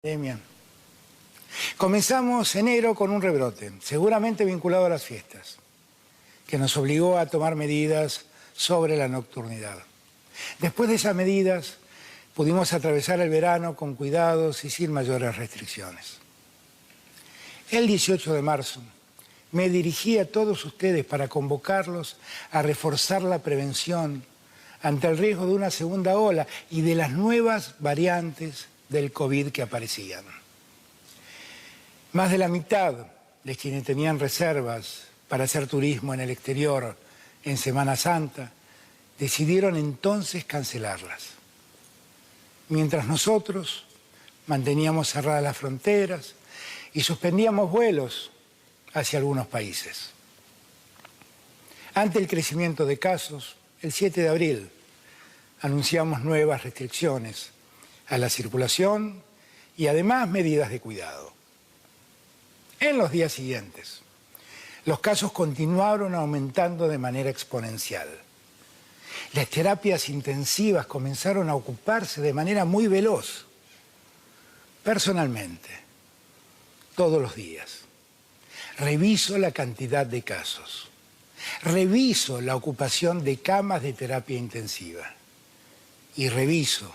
Pandemia. Comenzamos enero con un rebrote, seguramente vinculado a las fiestas, que nos obligó a tomar medidas sobre la nocturnidad. Después de esas medidas, pudimos atravesar el verano con cuidados y sin mayores restricciones. El 18 de marzo me dirigí a todos ustedes para convocarlos a reforzar la prevención ante el riesgo de una segunda ola y de las nuevas variantes del COVID que aparecían. Más de la mitad de quienes tenían reservas para hacer turismo en el exterior en Semana Santa decidieron entonces cancelarlas. Mientras nosotros manteníamos cerradas las fronteras y suspendíamos vuelos hacia algunos países. Ante el crecimiento de casos, el 7 de abril anunciamos nuevas restricciones a la circulación y además medidas de cuidado. En los días siguientes, los casos continuaron aumentando de manera exponencial. Las terapias intensivas comenzaron a ocuparse de manera muy veloz. Personalmente, todos los días, reviso la cantidad de casos, reviso la ocupación de camas de terapia intensiva y reviso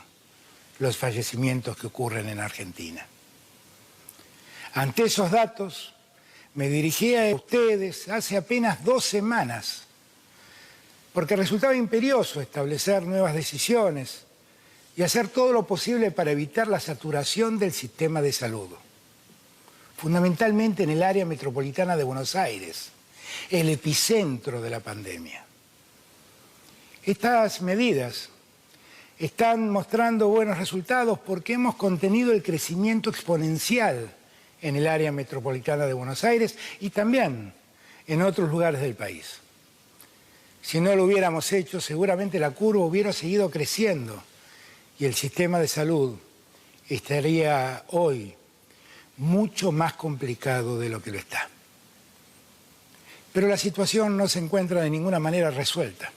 los fallecimientos que ocurren en Argentina. Ante esos datos, me dirigí a ustedes hace apenas 2 semanas, porque resultaba imperioso establecer nuevas decisiones y hacer todo lo posible para evitar la saturación del sistema de salud, fundamentalmente en el área metropolitana de Buenos Aires, el epicentro de la pandemia. Estas medidas están mostrando buenos resultados porque hemos contenido el crecimiento exponencial en el área metropolitana de Buenos Aires y también en otros lugares del país. Si no lo hubiéramos hecho, seguramente la curva hubiera seguido creciendo y el sistema de salud estaría hoy mucho más complicado de lo que lo está. Pero la situación no se encuentra de ninguna manera resuelta.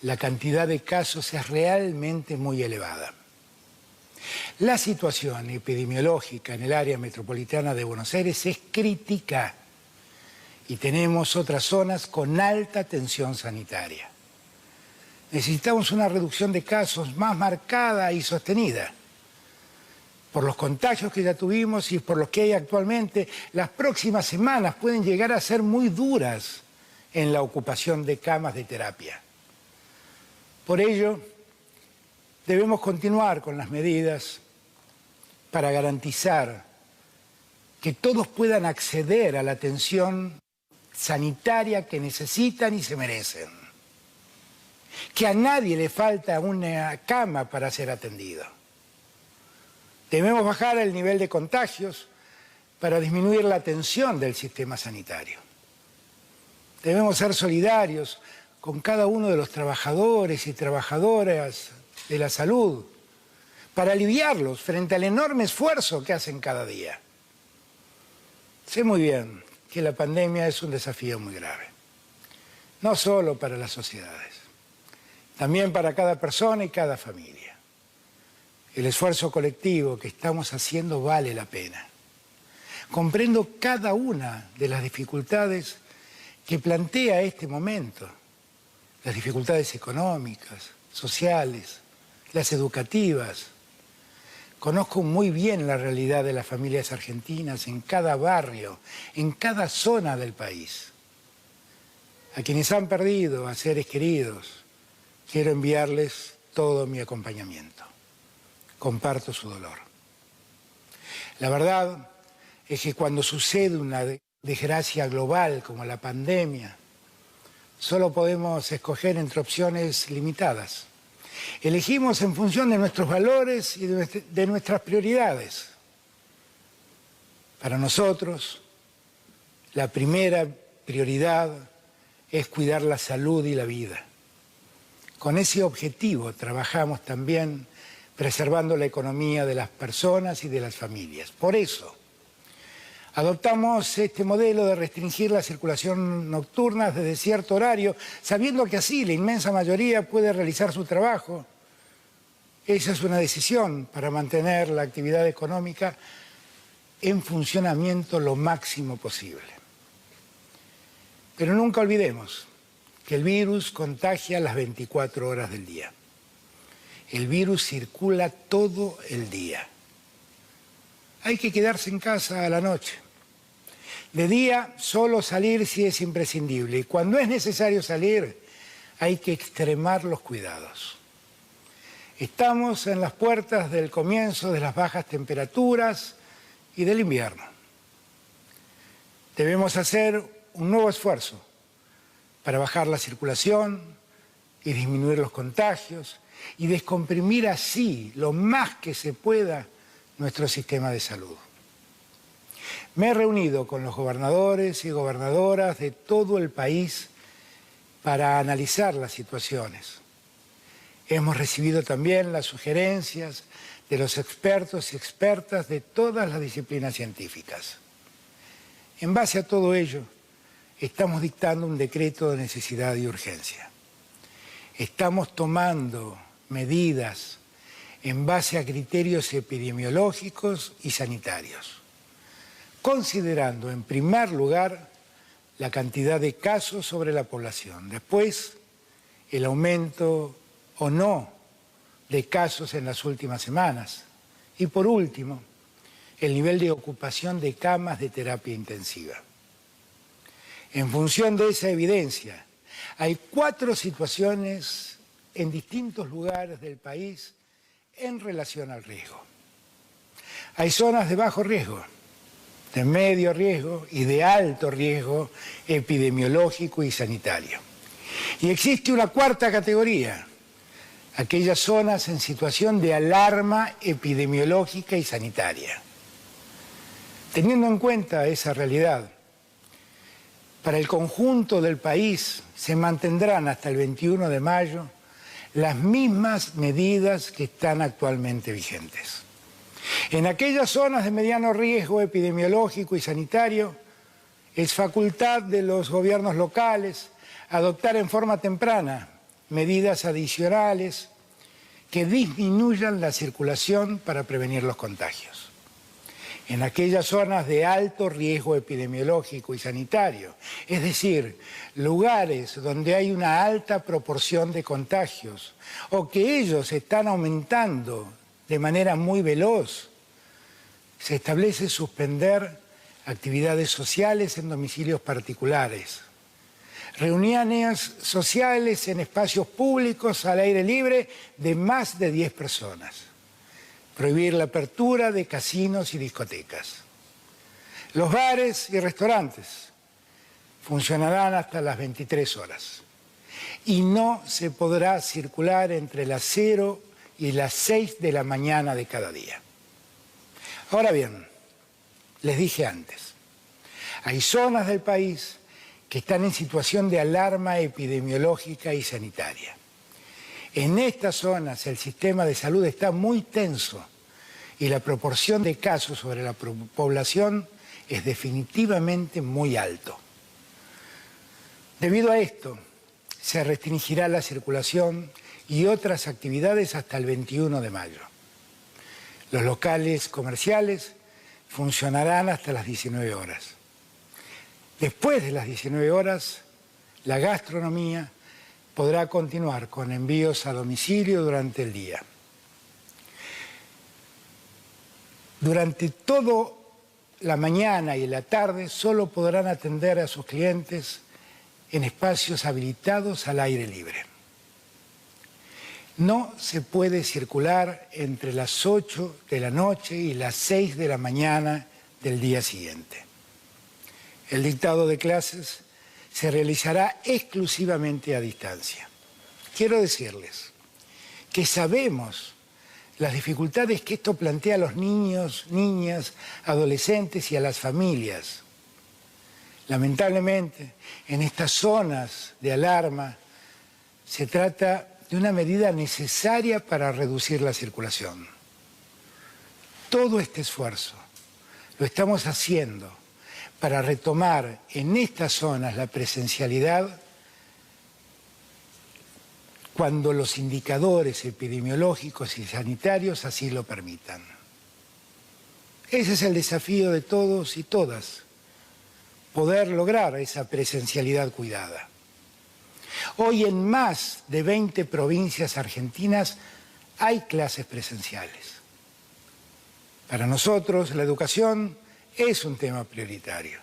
La cantidad de casos es realmente muy elevada. La situación epidemiológica en el área metropolitana de Buenos Aires es crítica y tenemos otras zonas con alta tensión sanitaria. Necesitamos una reducción de casos más marcada y sostenida. Por los contagios que ya tuvimos y por los que hay actualmente, las próximas semanas pueden llegar a ser muy duras en la ocupación de camas de terapia. Por ello, debemos continuar con las medidas para garantizar que todos puedan acceder a la atención sanitaria que necesitan y se merecen. Que a nadie le falta una cama para ser atendido. Debemos bajar el nivel de contagios para disminuir la tensión del sistema sanitario. Debemos ser solidarios con cada uno de los trabajadores y trabajadoras de la salud para aliviarlos frente al enorme esfuerzo que hacen cada día. Sé muy bien que la pandemia es un desafío muy grave, no solo para las sociedades, también para cada persona y cada familia. El esfuerzo colectivo que estamos haciendo vale la pena. Comprendo cada una de las dificultades que plantea este momento, las dificultades económicas, sociales, las educativas. Conozco muy bien la realidad de las familias argentinas en cada barrio, en cada zona del país. A quienes han perdido a seres queridos, quiero enviarles todo mi acompañamiento. Comparto su dolor. La verdad es que cuando sucede una desgracia global como la pandemia, solo podemos escoger entre opciones limitadas. Elegimos en función de nuestros valores y de nuestras prioridades. Para nosotros, la primera prioridad es cuidar la salud y la vida. Con ese objetivo trabajamos también preservando la economía de las personas y de las familias. Por eso, adoptamos este modelo de restringir la circulación nocturna desde cierto horario, sabiendo que así la inmensa mayoría puede realizar su trabajo Esa es una decisión para mantener la actividad económica en funcionamiento lo máximo posible. Pero nunca olvidemos que el virus contagia las 24 horas del día. El virus circula todo el día. Hay que quedarse en casa a la noche. De día, solo salir si es imprescindible. Y cuando es necesario salir, hay que extremar los cuidados. Estamos en las puertas del comienzo de las bajas temperaturas y del invierno. Debemos hacer un nuevo esfuerzo para bajar la circulación y disminuir los contagios y descomprimir así lo más que se pueda nuestro sistema de salud. Me he reunido con los gobernadores y gobernadoras de todo el país para analizar las situaciones. Hemos recibido también las sugerencias de los expertos y expertas de todas las disciplinas científicas. En base a todo ello, estamos dictando un decreto de necesidad y urgencia. Estamos tomando medidas en base a criterios epidemiológicos y sanitarios, considerando en primer lugar la cantidad de casos sobre la población, después el aumento o no de casos en las últimas semanas y por último el nivel de ocupación de camas de terapia intensiva. En función de esa evidencia, hay 4 situaciones en distintos lugares del país en relación al riesgo. Hay zonas de bajo riesgo, de medio riesgo y de alto riesgo epidemiológico y sanitario. Y existe una 4ª categoría, aquellas zonas en situación de alarma epidemiológica y sanitaria. Teniendo en cuenta esa realidad, para el conjunto del país se mantendrán hasta el 21 de mayo las mismas medidas que están actualmente vigentes. En aquellas zonas de mediano riesgo epidemiológico y sanitario, es facultad de los gobiernos locales adoptar en forma temprana medidas adicionales que disminuyan la circulación para prevenir los contagios. En aquellas zonas de alto riesgo epidemiológico y sanitario, es decir, lugares donde hay una alta proporción de contagios o que ellos están aumentando de manera muy veloz, se establece suspender actividades sociales en domicilios particulares, reuniones sociales en espacios públicos al aire libre de más de 10 personas. Prohibir la apertura de casinos y discotecas. Los bares y restaurantes funcionarán hasta las 23 horas y no se podrá circular entre las 0 y las 6 de la mañana de cada día. Ahora bien, les dije antes, hay zonas del país que están en situación de alarma epidemiológica y sanitaria. En estas zonas el sistema de salud está muy tenso y la proporción de casos sobre la población es definitivamente muy alto. Debido a esto, se restringirá la circulación y otras actividades hasta el 21 de mayo. Los locales comerciales funcionarán hasta las 19 horas. Después de las 19 horas, la gastronomía podrá continuar con envíos a domicilio durante el día. Durante toda la mañana y la tarde solo podrán atender a sus clientes en espacios habilitados al aire libre. No se puede circular entre las 8 de la noche y las 6 de la mañana del día siguiente. El dictado de clases se realizará exclusivamente a distancia. Quiero decirles que sabemos las dificultades que esto plantea a los niños, niñas, adolescentes y a las familias. Lamentablemente, en estas zonas de alarma se trata de una medida necesaria para reducir la circulación. Todo este esfuerzo lo estamos haciendo para retomar en estas zonas la presencialidad cuando los indicadores epidemiológicos y sanitarios así lo permitan. Ese es el desafío de todos y todas, poder lograr esa presencialidad cuidada. Hoy en más de 20 provincias argentinas hay clases presenciales. Para nosotros la educación es un tema prioritario.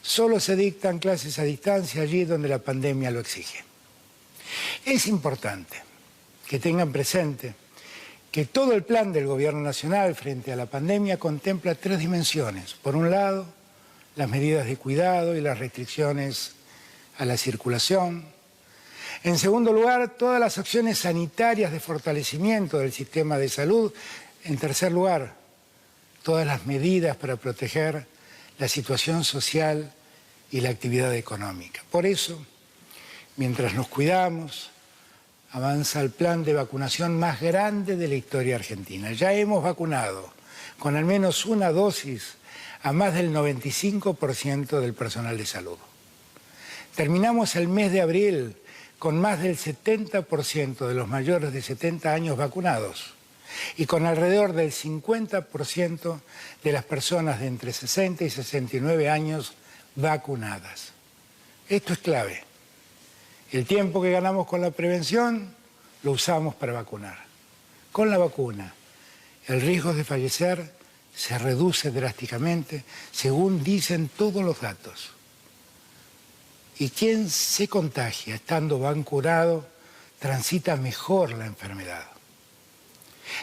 Solo se dictan clases a distancia allí donde la pandemia lo exige. Es importante que tengan presente que todo el plan del Gobierno Nacional frente a la pandemia contempla 3 dimensiones. Por un lado, las medidas de cuidado y las restricciones a la circulación. En segundo lugar, todas las acciones sanitarias de fortalecimiento del sistema de salud. En tercer lugar, todas las medidas para proteger la situación social y la actividad económica. Por eso, mientras nos cuidamos, avanza el plan de vacunación más grande de la historia argentina. Ya hemos vacunado con al menos una dosis a más del 95% del personal de salud. Terminamos el mes de abril con más del 70% de los mayores de 70 años vacunados y con alrededor del 50% de las personas de entre 60 y 69 años vacunadas. Esto es clave. El tiempo que ganamos con la prevención lo usamos para vacunar. Con la vacuna, el riesgo de fallecer se reduce drásticamente, según dicen todos los datos. Y quien se contagia estando vacunado transita mejor la enfermedad.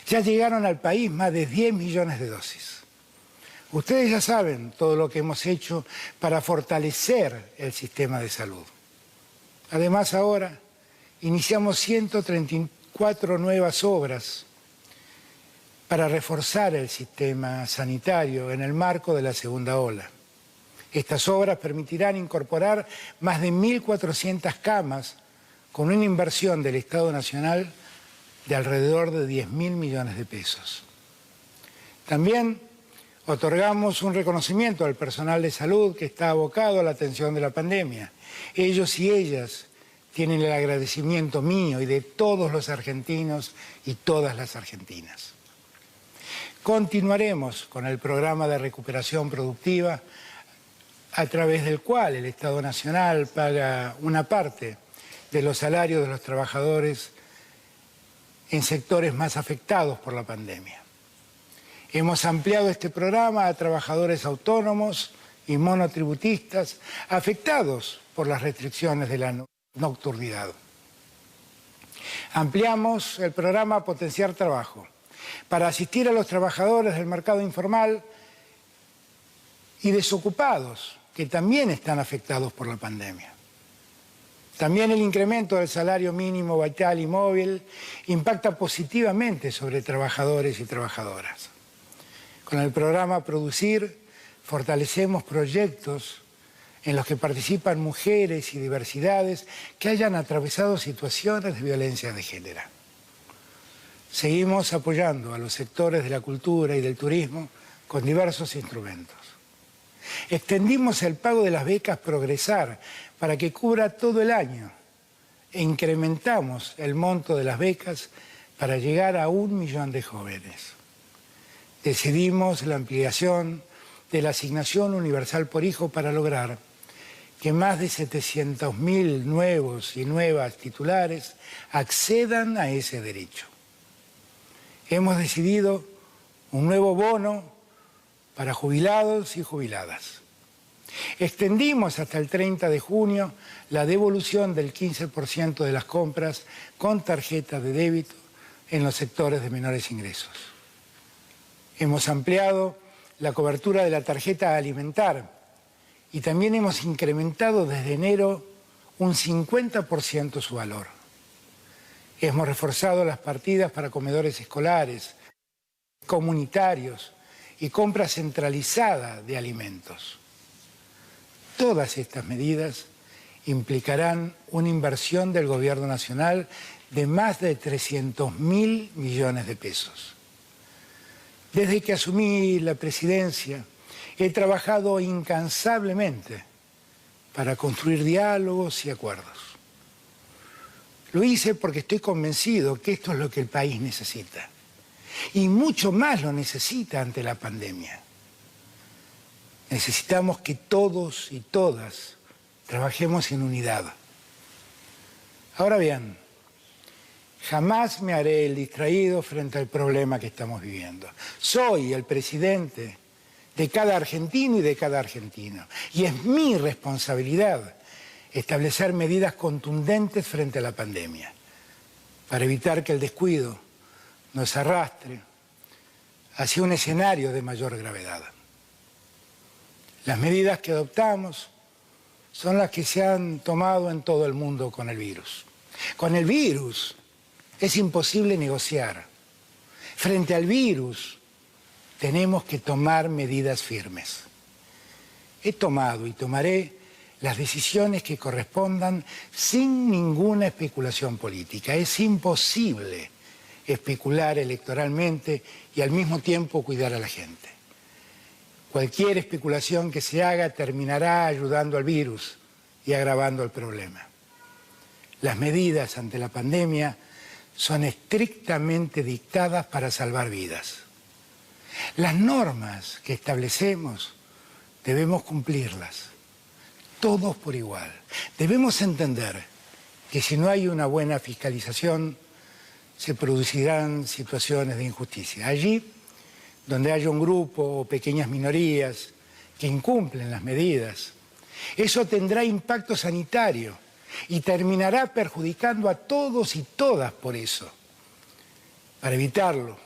Ya llegaron al país más de 10 millones de dosis. Ustedes ya saben todo lo que hemos hecho para fortalecer el sistema de salud. Además, ahora iniciamos 134 nuevas obras para reforzar el sistema sanitario en el marco de la segunda ola. Estas obras permitirán incorporar más de 1.400 camas con una inversión del Estado Nacional de alrededor de 10.000 millones de pesos. También otorgamos un reconocimiento al personal de salud que está abocado a la atención de la pandemia. Ellos y ellas tienen el agradecimiento mío y de todos los argentinos y todas las argentinas. Continuaremos con el programa de recuperación productiva a través del cual el Estado Nacional paga una parte de los salarios de los trabajadores en sectores más afectados por la pandemia. Hemos ampliado este programa a trabajadores autónomos y monotributistas afectados por las restricciones de la nocturnidad. Ampliamos el programa Potenciar Trabajo para asistir a los trabajadores del mercado informal y desocupados que también están afectados por la pandemia. También el incremento del salario mínimo vital y móvil impacta positivamente sobre trabajadores y trabajadoras. Con el programa Producir fortalecemos proyectos en los que participan mujeres y diversidades que hayan atravesado situaciones de violencia de género. Seguimos apoyando a los sectores de la cultura y del turismo con diversos instrumentos. Extendimos el pago de las becas Progresar para que cubra todo el año e incrementamos el monto de las becas para llegar a 1 millón de jóvenes. Decidimos la ampliación de la asignación universal por hijo para lograr que más de 700.000 nuevos y nuevas titulares accedan a ese derecho. Hemos decidido un nuevo bono para jubilados y jubiladas. Extendimos hasta el 30 de junio la devolución del 15% de las compras con tarjeta de débito en los sectores de menores ingresos. Hemos ampliado la cobertura de la tarjeta alimentar y también hemos incrementado desde enero un 50% su valor. Hemos reforzado las partidas para comedores escolares, comunitarios y compra centralizada de alimentos. Todas estas medidas implicarán una inversión del Gobierno Nacional de más de 300.000 millones de pesos. Desde que asumí la presidencia, he trabajado incansablemente para construir diálogos y acuerdos. Lo hice porque estoy convencido que esto es lo que el país necesita. Y mucho más lo necesita ante la pandemia. Necesitamos que todos y todas trabajemos en unidad. Ahora bien, jamás me haré el distraído frente al problema que estamos viviendo. Soy el presidente de cada argentino y de cada argentino. Y es mi responsabilidad establecer medidas contundentes frente a la pandemia para evitar que el descuido nos arrastre hacia un escenario de mayor gravedad. Las medidas que adoptamos son las que se han tomado en todo el mundo con el virus. Con el virus es imposible negociar. Frente al virus tenemos que tomar medidas firmes. He tomado y tomaré las decisiones que correspondan sin ninguna especulación política. Es imposible especular electoralmente y al mismo tiempo cuidar a la gente. Cualquier especulación que se haga terminará ayudando al virus y agravando el problema. Las medidas ante la pandemia son estrictamente dictadas para salvar vidas. Las normas que establecemos debemos cumplirlas, todos por igual. Debemos entender que si no hay una buena fiscalización, se producirán situaciones de injusticia. Allí donde haya un grupo o pequeñas minorías que incumplen las medidas, eso tendrá impacto sanitario y terminará perjudicando a todos y todas por eso. Para evitarlo,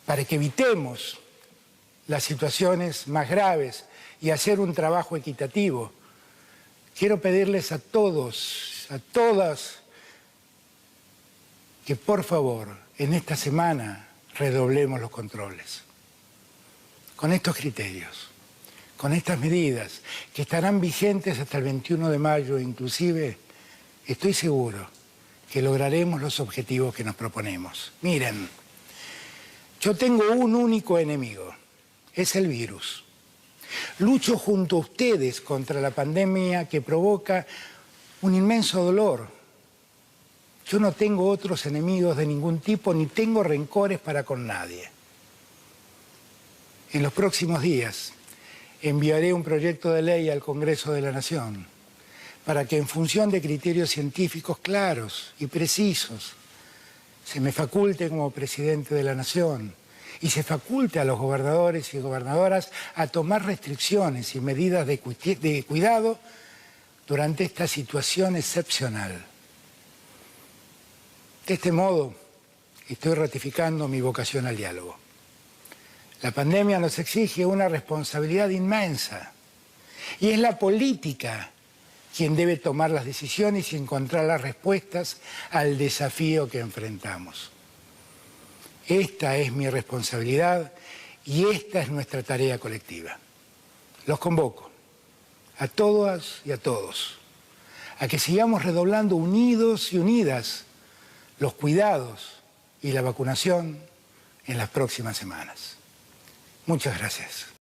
para que evitemos las situaciones más graves y hacer un trabajo equitativo, quiero pedirles a todos, a todas, que por favor en esta semana redoblemos los controles. Con estos criterios, con estas medidas que estarán vigentes hasta el 21 de mayo, inclusive, estoy seguro que lograremos los objetivos que nos proponemos. Miren, yo tengo un único enemigo, es el virus. Lucho junto a ustedes contra la pandemia que provoca un inmenso dolor. Yo no tengo otros enemigos de ningún tipo, ni tengo rencores para con nadie. En los próximos días enviaré un proyecto de ley al Congreso de la Nación para que en función de criterios científicos claros y precisos se me faculte como presidente de la Nación y se faculte a los gobernadores y gobernadoras a tomar restricciones y medidas de cuidado durante esta situación excepcional. De este modo, estoy ratificando mi vocación al diálogo. La pandemia nos exige una responsabilidad inmensa y es la política quien debe tomar las decisiones y encontrar las respuestas al desafío que enfrentamos. Esta es mi responsabilidad y esta es nuestra tarea colectiva. Los convoco a todas y a todos a que sigamos redoblando unidos y unidas los cuidados y la vacunación en las próximas semanas. Muchas gracias.